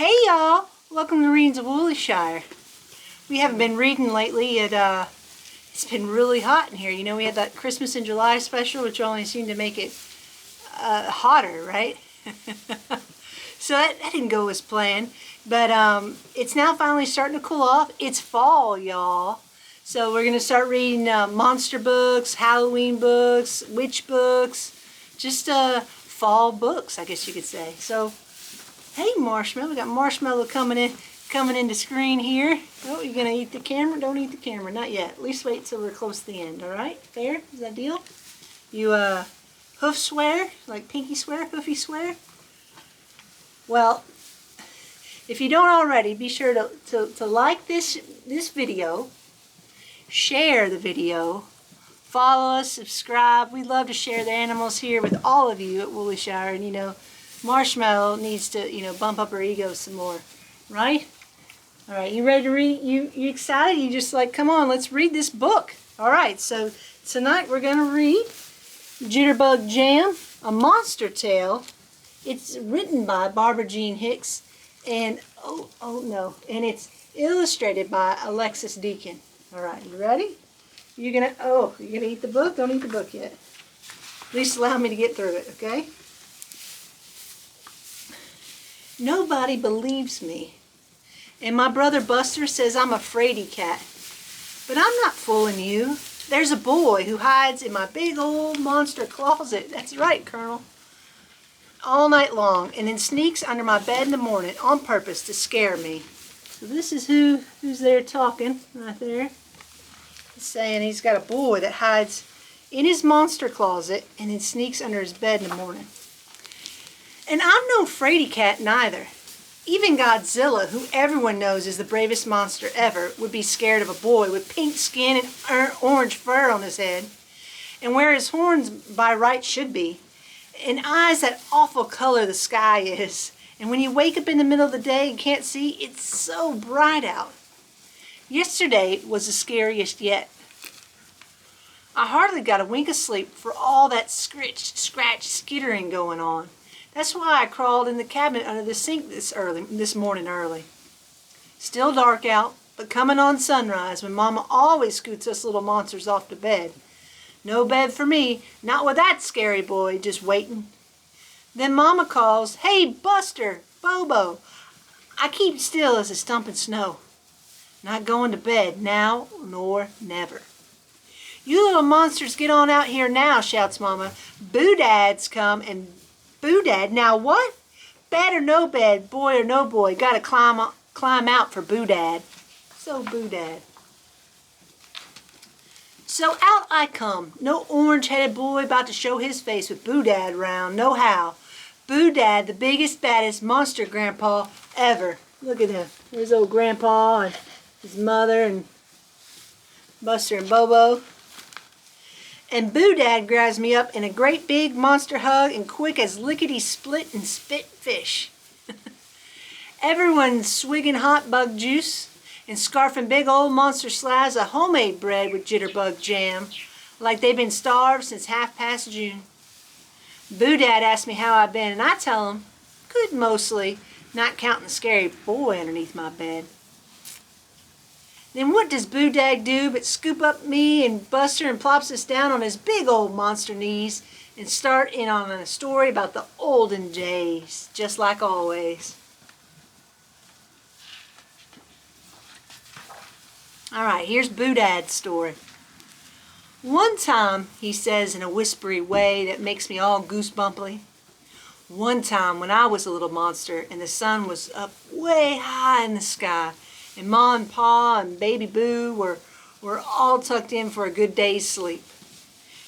Hey y'all, welcome to Readings of Woollyshire. We haven't been reading lately. It's been really hot in here. You know, we had that Christmas in July special, which only seemed to make it hotter, right? So that didn't go as planned. But it's now finally starting to cool off. It's fall, y'all. So we're going to start reading monster books, Halloween books, witch books, just fall books, I guess you could say. So, hey Marshmallow, we got Marshmallow coming into screen here. Oh, you gonna eat the camera? Don't eat the camera, not yet. At least wait till we're close to the end, alright? Fair? Is that deal? You hoof swear? Like pinky swear? Hoofy swear? Well, if you don't already, be sure to like this video, share the video, follow us, subscribe. We love to share the animals here with all of you at Woollyshire, and you know, Marshmallow needs to, you know, bump up her ego some more, right? All right, you ready to read? You excited? You just like, come on, let's read this book. All right, so tonight we're going to read Jitterbug Jam, a monster tale. It's written by Barbara Jean Hicks, and and it's illustrated by Alexis Deacon. All right, you ready? You're gonna eat the book? Don't eat the book yet. At least allow me to get through it, okay? Nobody believes me. And my brother Buster says I'm a fraidy cat. But I'm not fooling you. There's a boy who hides in my big old monster closet. That's right, Colonel. All night long, and then sneaks under my bed in the morning on purpose to scare me. So this is who's there talking right there. He's saying he's got a boy that hides in his monster closet and then sneaks under his bed in the morning. And I'm no fraidy cat neither. Even Godzilla, who everyone knows is the bravest monster ever, would be scared of a boy with pink skin and orange fur on his head, and where his horns by right should be, and eyes that awful color the sky is. And when you wake up in the middle of the day and can't see, it's so bright out. Yesterday was the scariest yet. I hardly got a wink of sleep for all that scratch, skittering going on. That's why I crawled in the cabinet under the sink this morning early. Still dark out, but coming on sunrise when Mama always scoots us little monsters off to bed. No bed for me, not with that scary boy just waiting. Then Mama calls, "Hey Buster, Bobo." I keep still as a stump in snow. Not going to bed now nor never. "You little monsters get on out here now," shouts Mama. "Boodad's come and Boodad, now what? Bed or no bed, boy or no boy, gotta climb out for Boodad." So Boodad. So out I come, no orange-headed boy about to show his face with Boodad round, no how. Boodad, the biggest, baddest monster grandpa ever. Look at him. There's old grandpa and his mother and Buster and Bobo. And Boodad grabs me up in a great big monster hug and quick as lickety-split and spit fish. Everyone's swigging hot bug juice and scarfing big old monster slabs of homemade bread with Jitterbug jam, like they've been starved since half-past June. Boodad asks me how I've been, and I tell him, good mostly, not counting the scary boy underneath my bed. Then what does Boodad do but scoop up me and Buster and plops us down on his big old monster knees and start in on a story about the olden days, just like always. All right, here's Boodad's story. "One time," he says in a whispery way that makes me all goosebumply, "one time when I was a little monster and the sun was up way high in the sky, and Ma and Pa and Baby Boo were all tucked in for a good day's sleep,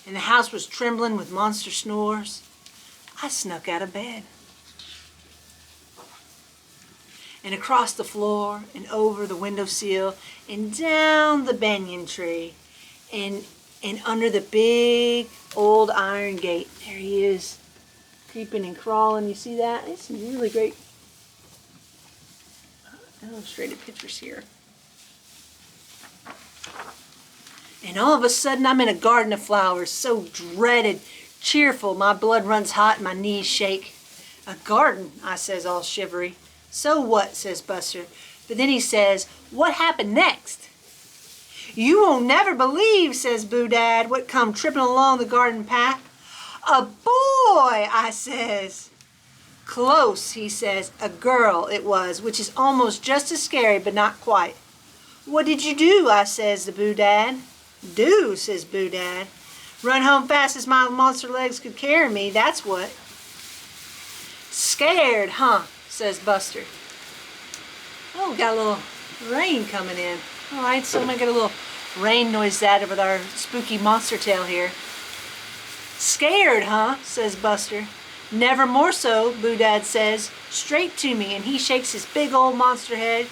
and the house was trembling with monster snores, I snuck out of bed. And across the floor and over the windowsill and down the banyan tree and under the big old iron gate." There he is, creeping and crawling. You see that? It's some really great illustrated pictures here. "And all of a sudden I'm in a garden of flowers, so dreaded, cheerful, my blood runs hot and my knees shake. 'A garden,' I says all shivery. So what, says Buster. But then he says, what happened next? You won't never believe, says Boo Dad, what come tripping along the garden path. A boy, I says. Close, he says. A girl it was, which is almost just as scary, but not quite. What did you do, I says to Boo Dad. Do, says Boo Dad. Run home fast as my monster legs could carry me, that's what. Scared, huh, says Buster. Oh, we got a little rain coming in. All right, so I'm going to get a little rain noise added with our spooky monster tale here. Scared, huh, says Buster. Never more so, Boo Dad says, straight to me, and he shakes his big old monster head.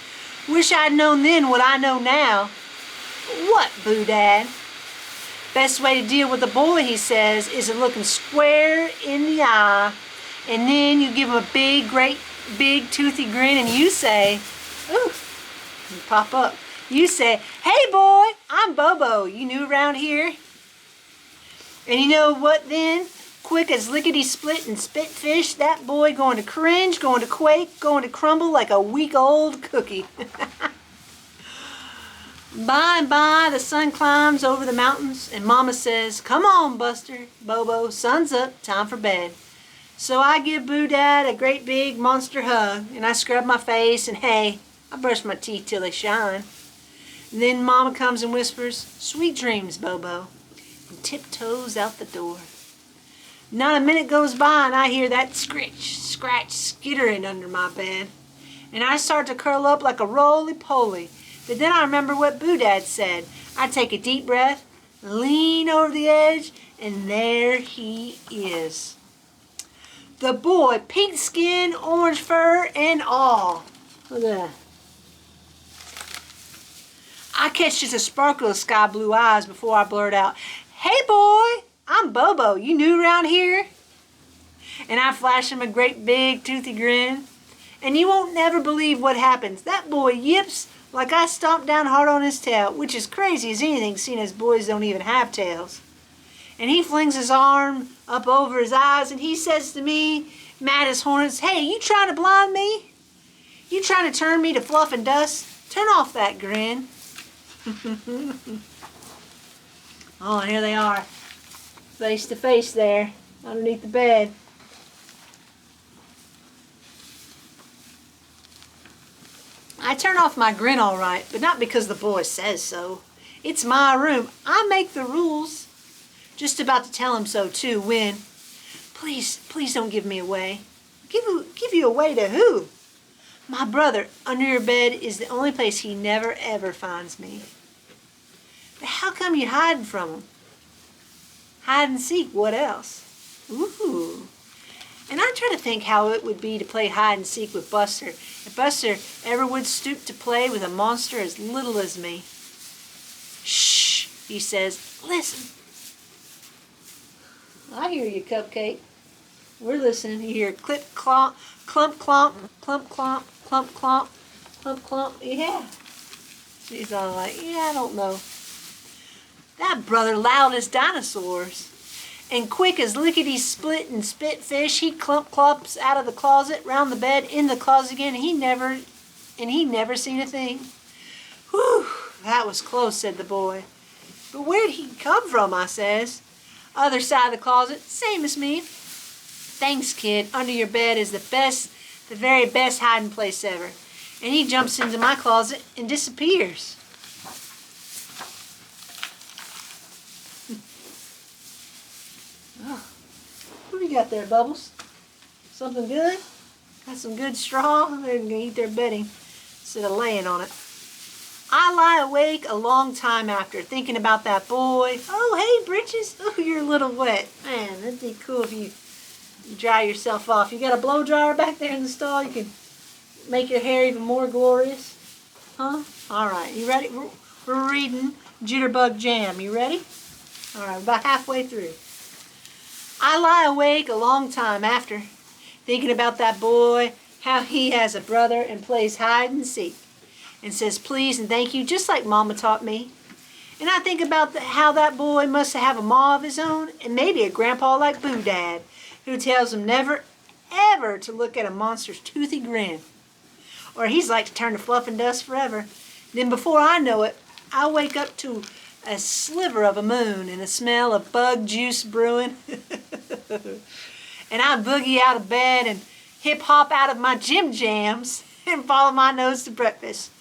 Wish I'd known then what I know now. What, Boo Dad? Best way to deal with a boy, he says, is to look him square in the eye, and then you give him a big, great, big, toothy grin, and you say, ooh, you pop up. You say, hey boy, I'm Bobo, you new around here? And you know what then? Quick as lickety-split and spit fish, that boy going to cringe, going to quake, going to crumble like a week-old cookie. By and by, the sun climbs over the mountains, and Mama says, come on, Buster, Bobo, sun's up, time for bed. So I give Boo Dad a great big monster hug, and I scrub my face, and hey, I brush my teeth till they shine. And then Mama comes and whispers, sweet dreams, Bobo, and tiptoes out the door. Not a minute goes by and I hear that scritch, scratch, skittering under my bed. And I start to curl up like a roly-poly. But then I remember what Boo Dad said. I take a deep breath, lean over the edge, and there he is. The boy, pink skin, orange fur, and all. Look at that. I catch just a sparkle of sky blue eyes before I blurt out, hey boy, I'm Bobo, you new around here? And I flash him a great big toothy grin. And you won't never believe what happens. That boy yips like I stomped down hard on his tail, which is crazy as anything, seeing as boys don't even have tails. And he flings his arm up over his eyes and he says to me, mad as hornets, hey, you trying to blind me? You trying to turn me to fluff and dust? Turn off that grin. Oh, and here they are, face to face there, underneath the bed. I turn off my grin all right, but not because the boy says so. It's my room. I make the rules. Just about to tell him so too when, please don't give me away. Give you away to who? My brother, under your bed, is the only place he never ever finds me. But how come you hiding from him? Hide and seek, what else? Ooh. And I try to think how it would be to play hide and seek with Buster, if Buster ever would stoop to play with a monster as little as me. Shh, he says, listen. I hear you, Cupcake. We're listening. You hear clip, clomp, clump, clomp, clump, clomp, clump, clomp, clump, clomp. Yeah. She's all like, yeah, I don't know. That brother loud as dinosaurs. And quick as lickety-split and spit fish, he clumps out of the closet, round the bed, in the closet again, and he never seen a thing. Whew, that was close, said the boy. But where'd he come from, I says. Other side of the closet, same as me. Thanks, kid. Under your bed is the very best hiding place ever. And he jumps into my closet and disappears. Oh, what do you got there, Bubbles? Something good? Got some good straw? They're going to eat their bedding instead of laying on it. I lie awake a long time after, thinking about that boy. Oh, hey, Britches. Oh, you're a little wet. Man, that'd be cool if you dry yourself off. You got a blow dryer back there in the stall? You can make your hair even more glorious. Huh? All right, you ready? We're reading Jitterbug Jam. You ready? All right, about halfway through. I lie awake a long time after, thinking about that boy, how he has a brother and plays hide and seek, and says please and thank you just like Mama taught me. And I think about how that boy must have a ma of his own, and maybe a grandpa like Boo Dad, who tells him never, ever to look at a monster's toothy grin. or he's like to turn to fluff and dust forever. Then before I know it, I wake up to a sliver of a moon and a smell of bug juice brewing. And I boogie out of bed and hip-hop out of my gym jams and follow my nose to breakfast.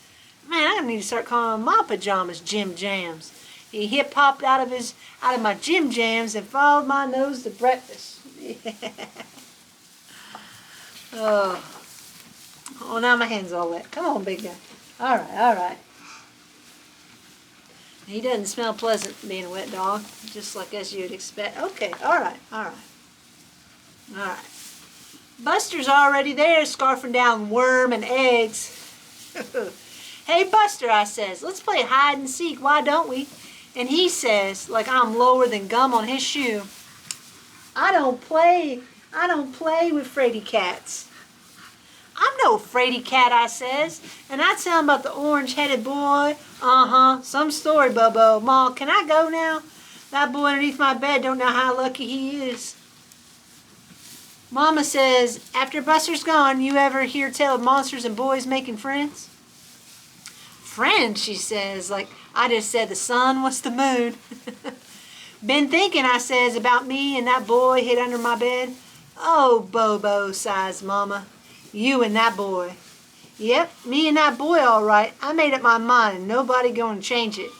Man, I need to start calling my pajamas gym jams. He hip-hopped out of my gym jams and followed my nose to breakfast. Oh, now my hand's all wet. Come on, big guy. All right, all right. He doesn't smell pleasant being a wet dog, just like as you'd expect. Okay, all right, all right. All right. Buster's already there scarfing down worm and eggs. Hey, Buster, I says, let's play hide and seek, why don't we? And he says, like I'm lower than gum on his shoe, I don't play with fraidy cats. I'm no fraidy cat, I says, and I tell him about the orange-headed boy. Some story, Bobo. Ma, can I go now? That boy underneath my bed don't know how lucky he is. Mama says, after Buster's gone, you ever hear tell of monsters and boys making friends? Friends, she says, like I just said the sun was the moon. Been thinking, I says, about me and that boy hid under my bed. Oh, Bobo, sighs Mama. You and that boy. Yep, me and that boy all right. I made up my mind and nobody gonna change it.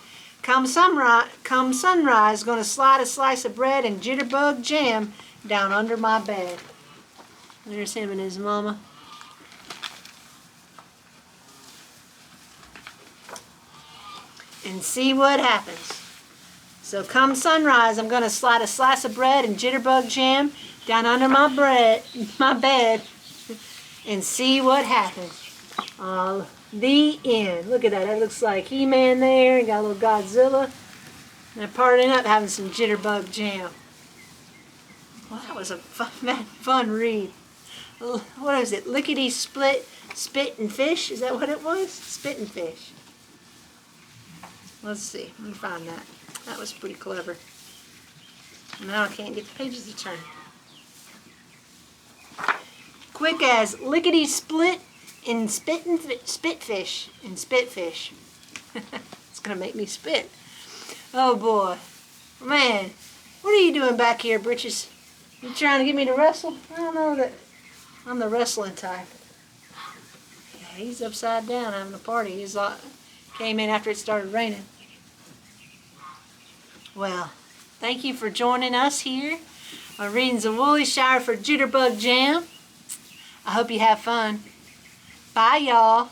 Come sunrise, gonna slide a slice of bread and jitterbug jam down under my bed. There's him and his mama. And see what happens. So come sunrise, I'm gonna slide a slice of bread and jitterbug jam down under my bed, and see what happens. The end. Look at that. That looks like He-Man there, and got a little Godzilla. And they're partying up, having some jitterbug jam. Well, that was a fun read. What is it? Lickety split, spit and fish? Is that what it was? Spit and fish. Let's see. Let me find that. That was pretty clever. Now I can't get the pages to turn. Quick as lickety split and spitfish. It's gonna make me spit. Oh boy, man, what are you doing back here, Britches? You trying to get me to wrestle? I don't know that I'm the wrestling type. Yeah, he's upside down having a party. He's came in after it started raining. Well, thank you for joining us here on reading the Woolly Shire for Jitterbug Jam. I hope you have fun. Bye, y'all.